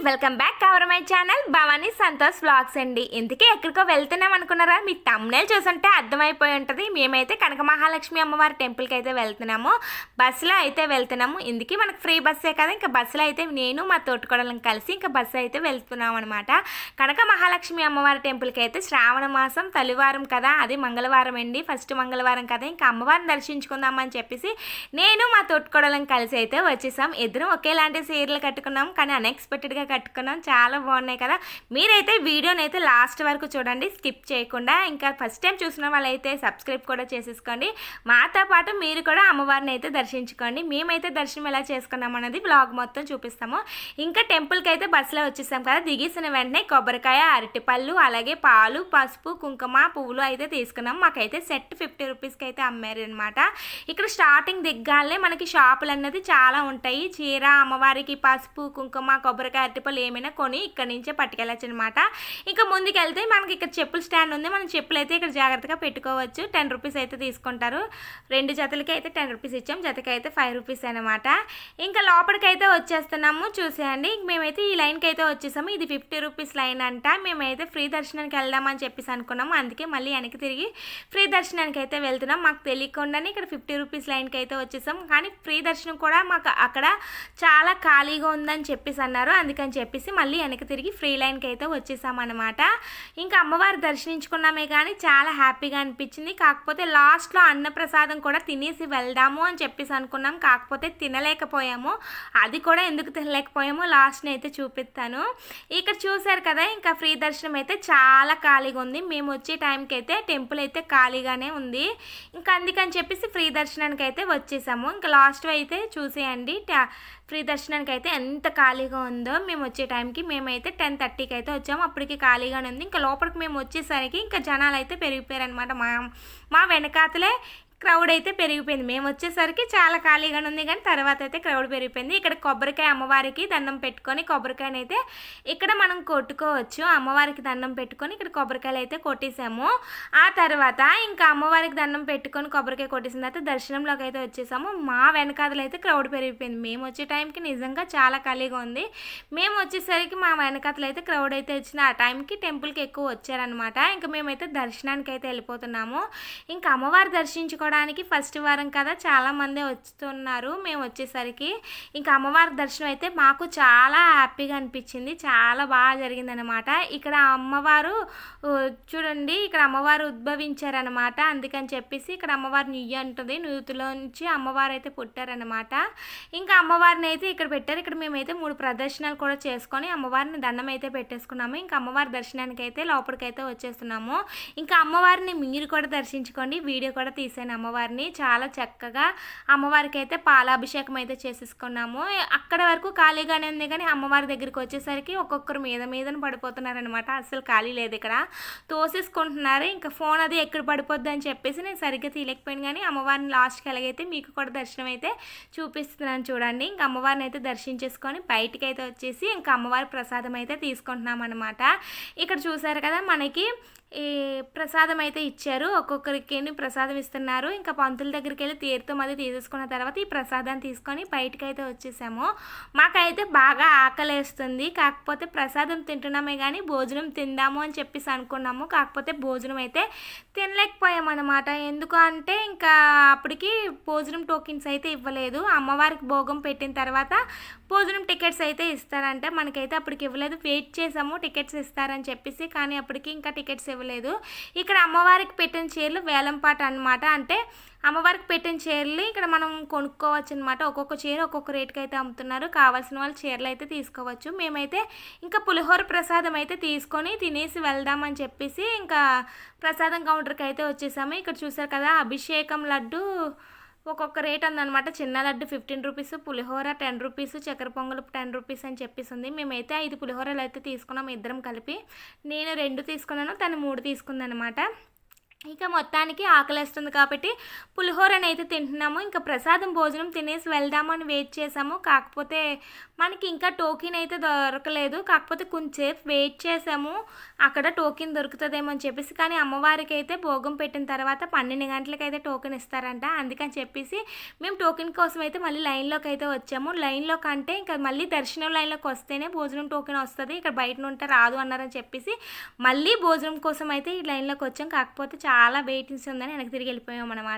Welcome back our my channel Bhavani Santosh vlogs అండి. ఇందుకే ఎక్కడికో వెళ్తున్నాం అనుకున్నారా? మీకు థంబ్నెయిల్ చూసుంటే అర్థమైపోయి ఉంటుంది. మేమైతే కనక మహాలక్ష్మి అమ్మవారి టెంపుల్కి అయితే వెళ్తున్నాము. బస్సులో అయితే వెళ్తున్నాము. ఇందుకే మనకు ఫ్రీ బస్సే కదా, ఇంకా బస్సులో అయితే నేను మా తోటికోడలను కలిసి ఇంకా బస్సు అయితే వెళ్తున్నాం అనమాట. కనక మహాలక్ష్మి అమ్మవారి టెంపుల్కి అయితే శ్రావణ మాసం తొలివారం కదా, అది మంగళవారం అండి, ఫస్ట్ మంగళవారం కదా, ఇంకా అమ్మవారిని దర్శించుకుందామని చెప్పేసి నేను మా తోటికోడలను కలిసి అయితే వచ్చేసాం. ఇద్దరం ఒకేలాంటి చీరలు కట్టుకున్నాం, కానీ అన్ఎక్స్పెక్టెడ్గా కట్టుకున్నాం. చాలా బాగున్నాయి కదా. మీరైతే వీడియోని అయితే లాస్ట్ వరకు చూడండి, స్కిప్ చేయకుండా. ఇంకా ఫస్ట్ టైం చూసిన వాళ్ళైతే సబ్స్క్రైబ్ కూడా చేసేసుకోండి. మాతో పాటు మీరు కూడా అమ్మవారిని అయితే దర్శించుకోండి. మేమైతే దర్శనం ఎలా చేసుకున్నాం అన్నది బ్లాగ్ మొత్తం చూపిస్తాము. ఇంకా టెంపుల్కి అయితే బస్సులో వచ్చేసాం కదా. దిగేసిన వెంటనే కొబ్బరికాయ, అరటిపళ్ళు, అలాగే పాలు, పసుపు, కుంకుమ, పువ్వులు అయితే తీసుకున్నాం. మాకైతే సెట్ 50 రూపీస్కి అయితే అమ్మారు అనమాట. ఇక్కడ స్టార్టింగ్ దిగ్గాలనే మనకి షాపులు అన్నది చాలా ఉంటాయి. చీర, అమ్మవారికి పసుపు, కుంకుమ, కొబ్బరికాయ, అరటిపళ్ళు ఏమైనా కొని ఇక్కడ నుంచే పట్టుకెళ్ళచ్చు అనమాట. ఇంకా ముందుకెళ్తే మనకి ఇక్కడ చెప్పుల స్టాండ్ ఉంది. మనం చెప్పులు అయితే ఇక్కడ జాగ్రత్తగా పెట్టుకోవచ్చు. 10 రూపీస్ అయితే తీసుకుంటారు. 2 జతలకి అయితే 10 రూపీస్ ఇచ్చాం, జతకి అయితే 5 రూపీస్ అనమాట. ఇంకా లోపలికి అయితే వచ్చేస్తున్నాము, చూసేయండి. మేమైతే ఈ లైన్కి అయితే వచ్చేసాము. ఇది 50 రూపీస్ లైన్ అంట. మేమైతే ఫ్రీ దర్శనానికి వెళ్దామని చెప్పేసి అనుకున్నాము. అందుకే మళ్ళీ వెనక్కి తిరిగి ఫ్రీ దర్శనానికి అయితే వెళ్తున్నాం. మాకు తెలియకుండానే ఇక్కడ 50 రూపీస్ లైన్కి అయితే వచ్చేసాం. కానీ ఫ్రీ దర్శనం కూడా మాకు అక్కడ చాలా ఖాళీగా ఉందని చెప్పేసి అన్నారు. అందుకని చెప్పేసి మళ్ళీ వెనక్కి తిరిగి ఫ్రీ లైన్కి అయితే వచ్చేసామన్నమాట. ఇంకా అమ్మవారు దర్శించుకున్నామే కానీ చాలా హ్యాపీగా అనిపించింది. కాకపోతే లాస్ట్లో అన్నప్రసాదం కూడా తినేసి వెళ్దాము అని చెప్పేసి అనుకున్నాం. కాకపోతే తినలేకపోయాము. అది కూడా ఎందుకు తినలేకపోయామో లాస్ట్ని అయితే చూపిస్తాను. ఇక్కడ చూసారు కదా, ఇంకా ఫ్రీ దర్శనం అయితే చాలా ఖాళీగా ఉంది. మేము వచ్చే టైంకి అయితే టెంపుల్ అయితే ఖాళీగానే ఉంది. ఇంకా అందుకని చెప్పేసి ఫ్రీ దర్శనానికి అయితే వచ్చేసాము. ఇంకా లాస్ట్ అయితే చూసేయండి ఫ్రీ దర్శనానికి అయితే ఎంత ఖాళీగా ఉందో. మేము వచ్చే టైంకి మేమైతే 10:30కి అయితే వచ్చాము. అప్పటికి ఖాళీగానే ఉంది. ఇంకా లోపలికి మేము వచ్చేసరికి ఇంకా జనాలు అయితే పెరిగిపోయారు అనమాట. మా వెనకాతలే క్రౌడ్ అయితే పెరిగిపోయింది. మేము వచ్చేసరికి చాలా ఖాళీగానే ఉంది, కానీ తర్వాత అయితే క్రౌడ్ పెరిగిపోయింది. ఇక్కడ కొబ్బరికాయ అమ్మవారికి దండం పెట్టుకొని కొబ్బరికాయని అయితే ఇక్కడ మనం కొట్టుకోవచ్చు. అమ్మవారికి దండం పెట్టుకొని ఇక్కడ కొబ్బరికాయలు అయితే కొట్టేసాము. ఆ తర్వాత ఇంకా అమ్మవారికి దండం పెట్టుకొని కొబ్బరికాయ కొట్టేసిన తర్వాత దర్శనంలోకి అయితే వచ్చేసాము. మా వెనకాతలు అయితే క్రౌడ్ పెరిగిపోయింది. మేము వచ్చే టైంకి నిజంగా చాలా ఖాళీగా ఉంది. మేము వచ్చేసరికి మా వెనకాతలు అయితే క్రౌడ్ అయితే వచ్చింది. ఆ టైంకి టెంపుల్కి ఎక్కువ వచ్చారనమాట. ఇంకా మేమైతే దర్శనానికి అయితే వెళ్ళిపోతున్నాము. ఇంకా అమ్మవారు దర్శించుకోవడానికి ఫస్ట్ వారం కదా, చాలామంది వస్తున్నారు. మేము వచ్చేసరికి ఇంకా అమ్మవారి దర్శనం అయితే మాకు చాలా హ్యాపీగా అనిపించింది. చాలా బాగా జరిగిందనమాట. ఇక్కడ అమ్మవారు చూడండి, ఇక్కడ అమ్మవారు ఉద్భవించారనమాట. అందుకని చెప్పేసి ఇక్కడ అమ్మవారు నుయ్యి అంటుంది. నుయ్యుతులోంచి అమ్మవారు అయితే పుట్టారనమాట. ఇంకా అమ్మవారిని అయితే ఇక్కడ పెట్టారు. ఇక్కడ మేమైతే 3 ప్రదర్శనలు కూడా చేసుకొని అమ్మవారిని దండం అయితే పెట్టేసుకున్నాము. ఇంకా అమ్మవారి దర్శనానికి అయితే లోపలికైతే వచ్చేస్తున్నాము. ఇంకా అమ్మవారిని మీరు కూడా దర్శించుకోండి. వీడియో కూడా తీసాను అమ్మవారిని. చాలా చక్కగా అమ్మవారికి అయితే పాలాభిషేకం అయితే చేసేసుకున్నాము. అక్కడ వరకు ఖాళీగానే ఉంది, కానీ అమ్మవారి దగ్గరికి వచ్చేసరికి ఒక్కొక్కరు మీదన పడిపోతున్నారనమాట. అసలు ఖాళీ లేదు, ఇక్కడ తోసేసుకుంటున్నారు. ఇంకా ఫోన్ అది ఎక్కడ పడిపోద్ది అని చెప్పేసి నేను సరిగ్గా తీయలేకపోయాను, కానీ అమ్మవారిని లాస్ట్కి ఎలాగైతే మీకు కూడా దర్శనం అయితే చూపిస్తున్నాను చూడండి. ఇంకా అమ్మవారిని అయితే దర్శించేసుకొని బయటికి అయితే వచ్చేసి ఇంకా అమ్మవారి ప్రసాదం అయితే తీసుకుంటున్నాం అనమాట. ఇక్కడ చూసారు కదా, మనకి ఈ ప్రసాదం అయితే ఇచ్చారు. ఒక్కొక్కరికి ప్రసాదం ఇస్తున్నారు. ఇంకా పంతుల దగ్గరికి వెళ్ళి తీర్థం అది తీసేసుకున్న తర్వాత ఈ ప్రసాదాన్ని తీసుకొని బయటకు అయితే వచ్చేసాము. మాకైతే బాగా ఆకలేస్తుంది. కాకపోతే ప్రసాదం తింటున్నామే కానీ భోజనం తిందాము అని చెప్పేసి అనుకున్నాము. కాకపోతే భోజనం అయితే తినలేకపోయామన్నమాట. ఎందుకు అంటే ఇంకా అప్పటికి భోజనం టోకెన్స్ అయితే ఇవ్వలేదు. అమ్మవారికి భోగం పెట్టిన తర్వాత భోజనం టికెట్స్ అయితే ఇస్తారంటే మనకైతే అప్పటికి ఇవ్వలేదు. వెయిట్ చేసాము టికెట్స్ ఇస్తారని చెప్పేసి, కానీ అప్పటికి ఇంకా టికెట్స్ ఇవ్వలేదు. ఇక్కడ అమ్మవారికి పెట్టిన చీరలు వేలంపాట అనమాట. అంటే అమ్మవారికి పెట్టిన చీరలు ఇక్కడ మనం కొనుక్కోవచ్చు అనమాట. ఒక్కొక్క చీర ఒక్కొక్క రేటుకి అయితే అమ్ముతున్నారు. కావాల్సిన వాళ్ళు చీరలు అయితే తీసుకోవచ్చు. మేమైతే ఇంకా పులిహోర ప్రసాదం అయితే తీసుకొని తినేసి వెళ్దామని చెప్పేసి ఇంకా ప్రసాదం కౌంటర్కి అయితే వచ్చేసాము. ఇక్కడ చూసారు కదా, అభిషేకం లడ్డు ఒక్కొక్క రేట్ ఉందన్నమాట. చిన్న లడ్డు 15 రూపీస్, పులిహోర 10 రూపీస్, చక్కెర పొంగలు 10 రూపీస్ అని చెప్పేసి ఉంది. మేమైతే 5 పులిహోరలు అయితే తీసుకున్నాం ఇద్దరం కలిపి. నేను 2 తీసుకున్నాను, తను 3 తీసుకుందనమాట. ఇక మొత్తానికి ఆకలేస్తుంది కాబట్టి పులిహోరనైతే తింటున్నాము. ఇంకా ప్రసాదం భోజనం తినేసి వెళ్దామని వెయిట్ చేసాము. కాకపోతే మనకి ఇంకా టోకెన్ అయితే దొరకలేదు. కాకపోతే కొంచెంసేపు వెయిట్ చేసాము, అక్కడ టోకెన్ దొరుకుతుందేమో అని చెప్పేసి. కానీ అమ్మవారికి అయితే భోగం పెట్టిన తర్వాత 12 గంటలకైతే టోకెన్ ఇస్తారంట. అందుకని చెప్పేసి మేము టోకెన్ కోసం అయితే మళ్ళీ లైన్లోకి అయితే వచ్చాము. లైన్లో కంటే ఇంకా మళ్ళీ దర్శనం లైన్లోకి వస్తేనే భోజనం టోకెన్ వస్తుంది, ఇక్కడ బయట ఉంటే రాదు అన్నారని చెప్పేసి మళ్ళీ భోజనం కోసం అయితే ఈ లైన్లోకి వచ్చాం. కాకపోతే చాలా వెయిటింగ్స్ ఉందని వెనక్కి తిరిగి వెళ్ళిపోయాం అన్నమాట.